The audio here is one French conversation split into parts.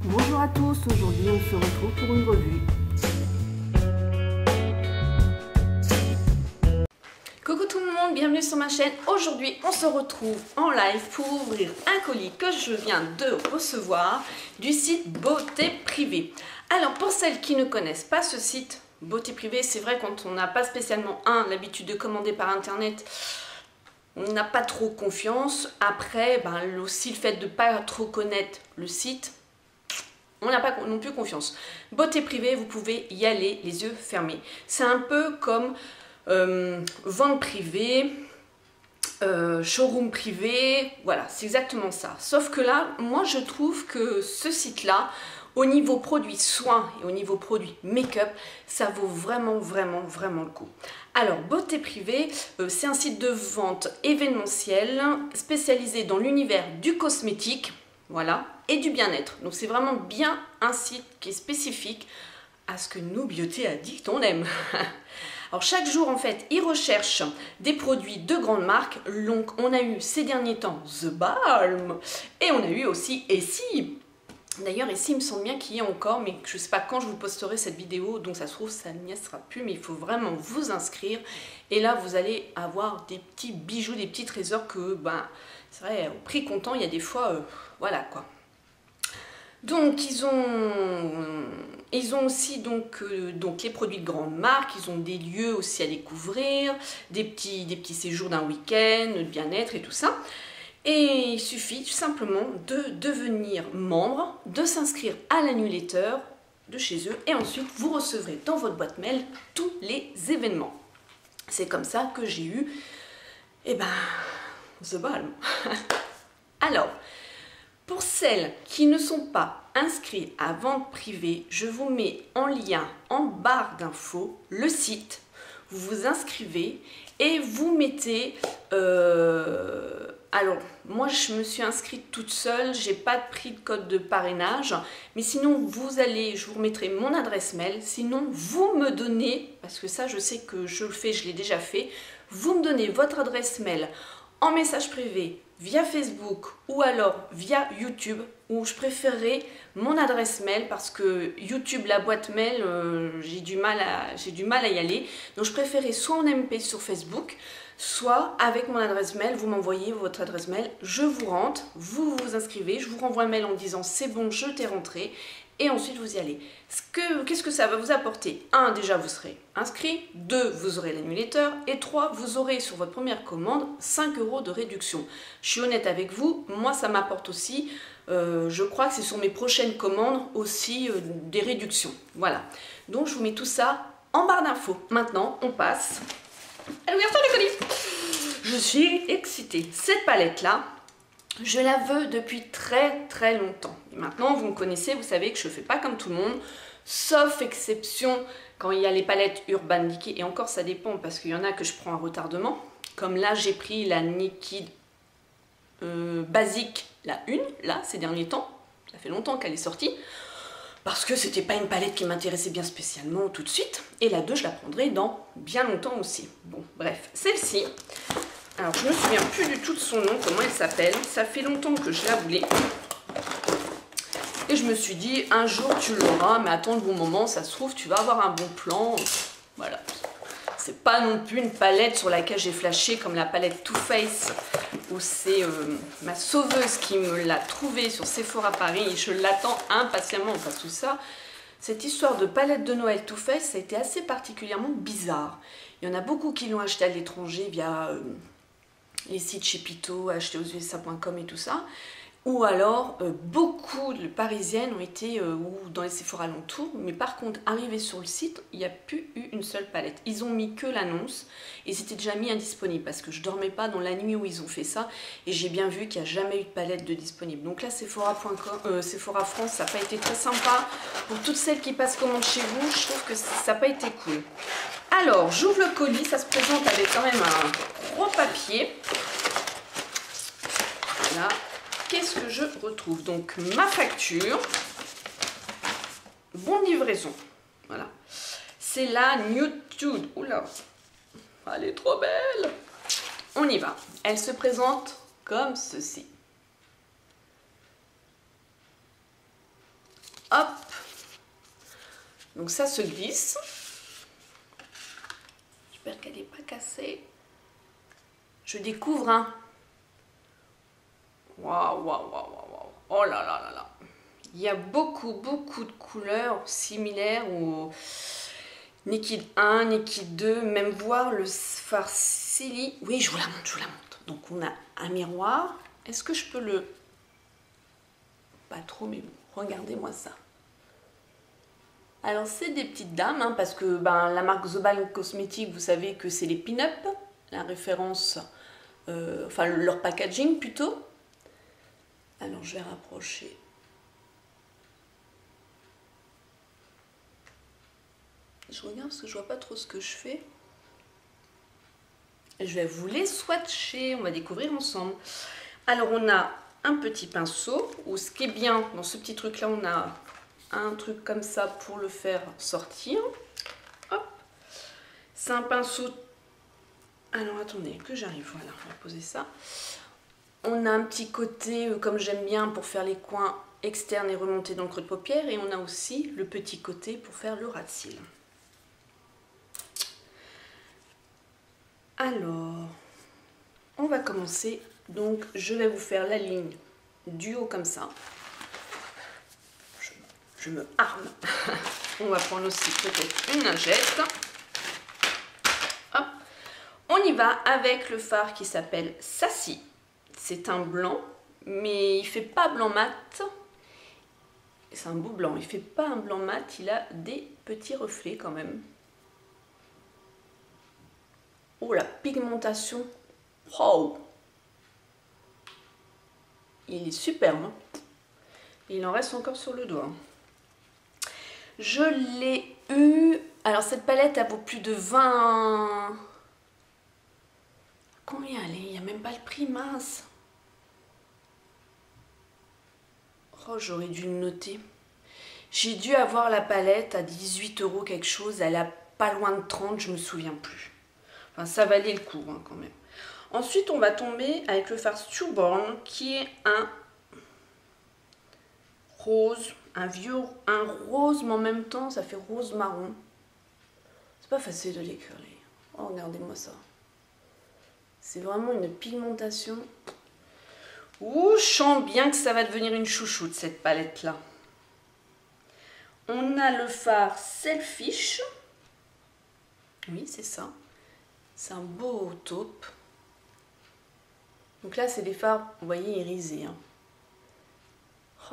Bonjour à tous, aujourd'hui on se retrouve pour une revue. Coucou tout le monde, bienvenue sur ma chaîne. Aujourd'hui on se retrouve en live pour ouvrir un colis que je viens de recevoir du site Beauté Privée. Alors pour celles qui ne connaissent pas ce site Beauté Privée, c'est vrai quand on n'a pas spécialement l'habitude de commander par internet, on n'a pas trop confiance. Après, aussi le fait de ne pas trop connaître le site, on n'a pas non plus confiance. Beauté Privée, vous pouvez y aller les yeux fermés. C'est un peu comme vente privée, showroom privé, voilà, c'est exactement ça. Sauf que là, moi je trouve que ce site-là, au niveau produit soins et au niveau produit make-up, ça vaut vraiment le coup. Alors, Beauté Privée, c'est un site de vente événementiel spécialisé dans l'univers du cosmétique, voilà, et du bien-être. Donc c'est vraiment bien un site qui est spécifique à ce que nous, Beauté Addict, on aime. Alors chaque jour en fait, ils recherchent des produits de grandes marques. Donc on a eu ces derniers temps The Balm et on a eu aussi Essie. D'ailleurs Essie, il me semble bien qu'il y a encore, mais je ne sais pas quand je vous posterai cette vidéo, donc ça se trouve ça n'y sera plus, mais il faut vraiment vous inscrire. Et là vous allez avoir des petits bijoux, des petits trésors que, c'est vrai, au prix comptant, il y a des fois, voilà quoi. Donc ils ont aussi donc les produits de grandes marques, ils ont des lieux aussi à découvrir, des petits séjours d'un week-end, de bien-être et tout ça. Et il suffit tout simplement de devenir membre, de s'inscrire à la newsletter de chez eux et ensuite vous recevrez dans votre boîte mail tous les événements. C'est comme ça que j'ai eu, The Balm. Alors, pour celles qui ne sont pas inscrites à vente privée, je vous mets en lien en barre d'infos le site. Vous vous inscrivez et vous mettez... Alors, moi je me suis inscrite toute seule, j'ai pas pris de code de parrainage, mais sinon vous allez, je vous remettrai mon adresse mail, sinon vous me donnez, parce que ça je sais que je le fais, je l'ai déjà fait, vous me donnez votre adresse mail en message privé via Facebook ou alors via YouTube, où je préférerais mon adresse mail parce que YouTube, la boîte mail, j'ai du mal à y aller. Donc je préférais soit en MP sur Facebook, soit avec mon adresse mail, vous m'envoyez votre adresse mail, je vous rentre, vous vous inscrivez, je vous renvoie un mail en disant c'est bon, je t'ai rentré. Et ensuite vous y allez. Qu'est-ce que ça va vous apporter? 1, déjà vous serez inscrit. 2, vous aurez la newsletter. Et 3, vous aurez sur votre première commande 5 € de réduction. Je suis honnête avec vous, moi ça m'apporte aussi, je crois que c'est sur mes prochaines commandes aussi des réductions. Voilà. Donc je vous mets tout ça en barre d'infos. Maintenant on passe à l'ouverture du colis. Je suis excitée. Cette palette là, je la veux depuis très longtemps. Et maintenant, vous me connaissez, vous savez que je ne fais pas comme tout le monde, sauf exception quand il y a les palettes Urban Decay. Et encore, ça dépend parce qu'il y en a que je prends un retardement. Comme là, j'ai pris la Naked Basique, la 1, là, ces derniers temps. Ça fait longtemps qu'elle est sortie. Parce que c'était pas une palette qui m'intéressait bien spécialement tout de suite. Et la 2, je la prendrai dans bien longtemps aussi. Bon, bref, celle-ci... Alors, je ne me souviens plus du tout de son nom, comment elle s'appelle. Ça fait longtemps que je la voulais. Et je me suis dit, un jour tu l'auras, mais attends le bon moment, ça se trouve, tu vas avoir un bon plan. Voilà. C'est pas non plus une palette sur laquelle j'ai flashé comme la palette Too Faced, où c'est ma sauveuse qui me l'a trouvée sur Sephora Paris. Et je l'attends impatiemment parce que ça, cette histoire de palette de Noël Too Faced, ça a été assez particulièrement bizarre. Il y en a beaucoup qui l'ont acheté à l'étranger via... les sites chez Pito, acheter aux USA.com et tout ça, ou alors beaucoup de parisiennes ont été ou dans les Sephora alentours, mais par contre arrivé sur le site, il n'y a plus eu une seule palette. Ils ont mis que l'annonce et c'était déjà mis indisponible parce que je dormais pas dans la nuit où ils ont fait ça et j'ai bien vu qu'il n'y a jamais eu de palette de disponible. Donc là Sephora.com, Sephora France, ça n'a pas été très sympa pour toutes celles qui passent commande chez vous. Je trouve que ça n'a pas été cool. Alors, j'ouvre le colis, ça se présente avec quand même un gros papier. Là, qu'est-ce que je retrouve? Donc, ma facture, bon de livraison, voilà. C'est la Nude. Oula, elle est trop belle. On y va. Elle se présente comme ceci. Hop. Donc ça se glisse. J'espère qu'elle n'est pas cassée. Je découvre un... Waouh, waouh, waouh, waouh. Oh là là là là. Il y a beaucoup de couleurs similaires au Nikid 1, Nikid 2, même voir le fard Silly. Oui, je vous la montre, je vous la montre. Donc on a un miroir. Est-ce que je peux le... Pas trop, mais bon, regardez-moi ça. Alors c'est des petites dames, hein, parce que la marque The Balm Cosmetics, vous savez que c'est les pin-up, la référence, enfin leur packaging plutôt. Alors je vais rapprocher. Je regarde parce que je vois pas trop ce que je fais. Je vais vous les swatcher, on va découvrir ensemble. Alors on a un petit pinceau, ou ce qui est bien dans ce petit truc là, on a un truc comme ça pour le faire sortir. Hop. C'est un pinceau. Alors attendez que j'arrive, voilà, on va poser ça. On a un petit côté comme j'aime bien pour faire les coins externes et remonter dans le creux de paupière, et on a aussi le petit côté pour faire le ras de cils. Alors, on va commencer. Donc je vais vous faire la ligne du haut comme ça. Je me arme. On va prendre aussi peut-être une lingette. Hop. On y va avec le fard qui s'appelle Sassy. C'est un blanc, mais il fait pas blanc mat. C'est un beau blanc. Il fait pas un blanc mat, il a des petits reflets quand même. Oh, la pigmentation. Wow. Il est superbe. Hein. Il en reste encore sur le doigt. Je l'ai eu... Alors cette palette, elle vaut plus de 20... Combien elle est? Il n'y a même pas le prix, mince. Oh, j'aurais dû le noter. J'ai dû avoir la palette à 18 € quelque chose. Elle a pas loin de 30, je me souviens plus. Enfin, ça valait le coup hein, quand même. Ensuite, on va tomber avec le fard Stewborn, qui est un rose. Un rose, mais en même temps, ça fait rose marron. C'est pas facile de l'éclairer. Oh, regardez-moi ça. C'est vraiment une pigmentation. Ouh, je sens bien que ça va devenir une chouchoute, cette palette-là. On a le fard Selfish. Oui, c'est ça. C'est un beau taupe. Donc là, c'est des fards, vous voyez, irisés. Hein.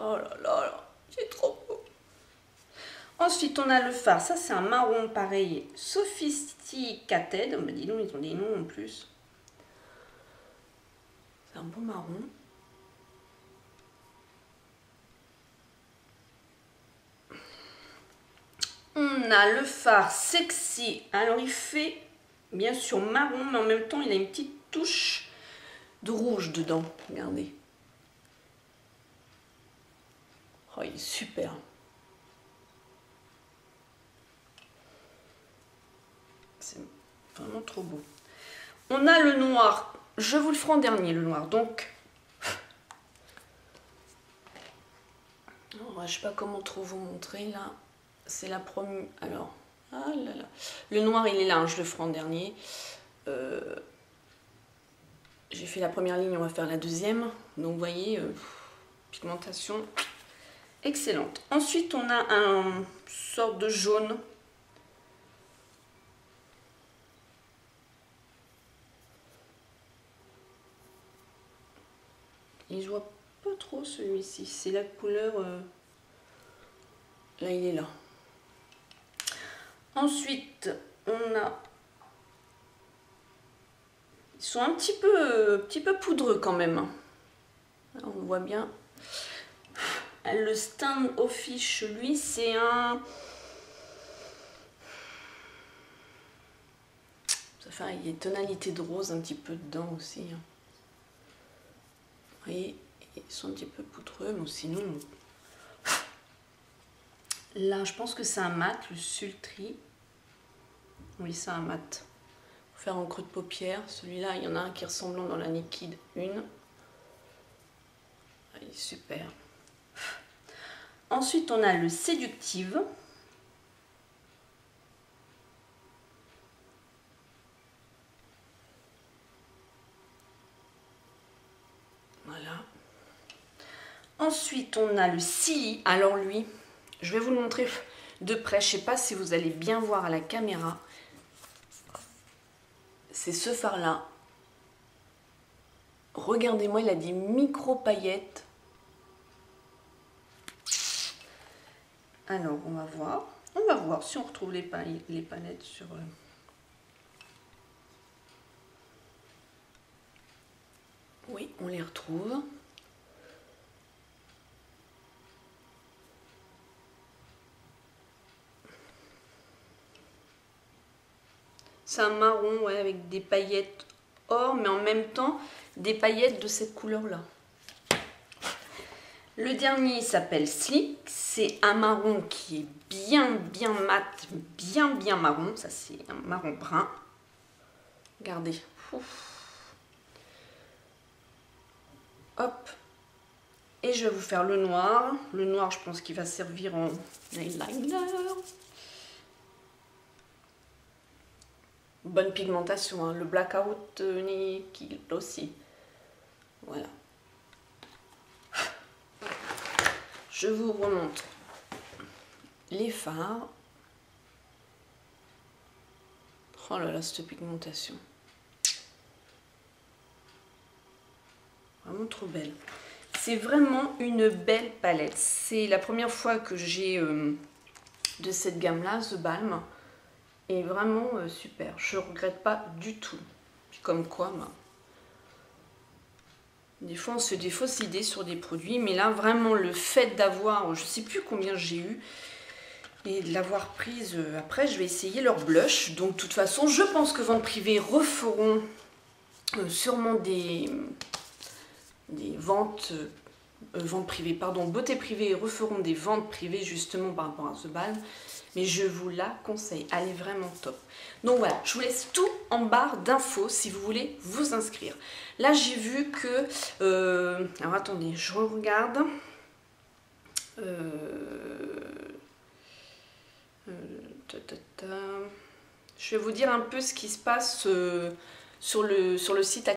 Oh là là là. C'est trop beau. Ensuite, on a le fard. Ça, c'est un marron pareil. Sophisticated. Mais dis donc, ils ont des noms en plus. C'est un beau marron. On a le fard Sexy. Alors, il fait bien sûr marron, mais en même temps, il a une petite touche de rouge dedans. Regardez. Oh, il est super. C'est vraiment trop beau. On a le noir. Je vous le ferai en dernier, le noir. Donc, je ne sais pas comment trop vous montrer là. C'est la première. Alors, ah là là. Le noir, il est là. Hein, je le ferai en dernier. J'ai fait la première ligne, on va faire la deuxième. Donc, vous voyez, pigmentation excellente. Ensuite, on a un sorte de jaune. Et je vois pas trop celui-ci. C'est la couleur... Là, il est là. Ensuite, on a... Ils sont un petit peu poudreux quand même. Alors, on voit bien. Le Stand Office, lui, c'est un... Ça fait il y a une tonalité de rose un petit peu dedans aussi. Hein. Vous voyez, ils sont un petit peu poudreux, mais sinon... Là, je pense que c'est un mat, le Sultry. Oui, c'est un mat. Pour faire en creux de paupière. Celui-là, il y en a un qui est ressemblant dans la Nikid 1. Il est super. Ensuite, on a le Séductive. Voilà. Ensuite, on a le Silly. Alors lui, je vais vous le montrer de près. Je ne sais pas si vous allez bien voir à la caméra. C'est ce fard-là. Regardez-moi, il a des micro-paillettes. Alors, on va voir. On va voir si on retrouve les palettes sur... Oui, on les retrouve. C'est un marron, ouais, avec des paillettes or, mais en même temps, des paillettes de cette couleur-là. Le dernier s'appelle Slick. C'est un marron qui est bien mat, bien marron. Ça, c'est un marron brun. Regardez. Ouf. Hop. Et je vais vous faire le noir. Le noir, je pense qu'il va servir en eyeliner. Bonne pigmentation, hein. Le blackout nickel aussi. Voilà. Je vous remontre les fards. Oh là là, cette pigmentation. Vraiment trop belle. C'est vraiment une belle palette. C'est la première fois que j'ai de cette gamme-là, The Balm. Et vraiment super. Je ne regrette pas du tout. Puis comme quoi, bah, des fois on se fait des fausses idées sur des produits. Mais là, vraiment, le fait d'avoir, je ne sais plus combien j'ai eu, et de l'avoir prise, après je vais essayer leur blush. Donc de toute façon, je pense que Vente Privée referont sûrement des ventes... ventes privées, pardon, Beauté Privée referont des ventes privées justement par rapport à The Balm. Mais je vous la conseille, elle est vraiment top. Donc voilà, je vous laisse tout en barre d'infos si vous voulez vous inscrire. Là, j'ai vu que... alors attendez, je regarde. Je vais vous dire un peu ce qui se passe sur le site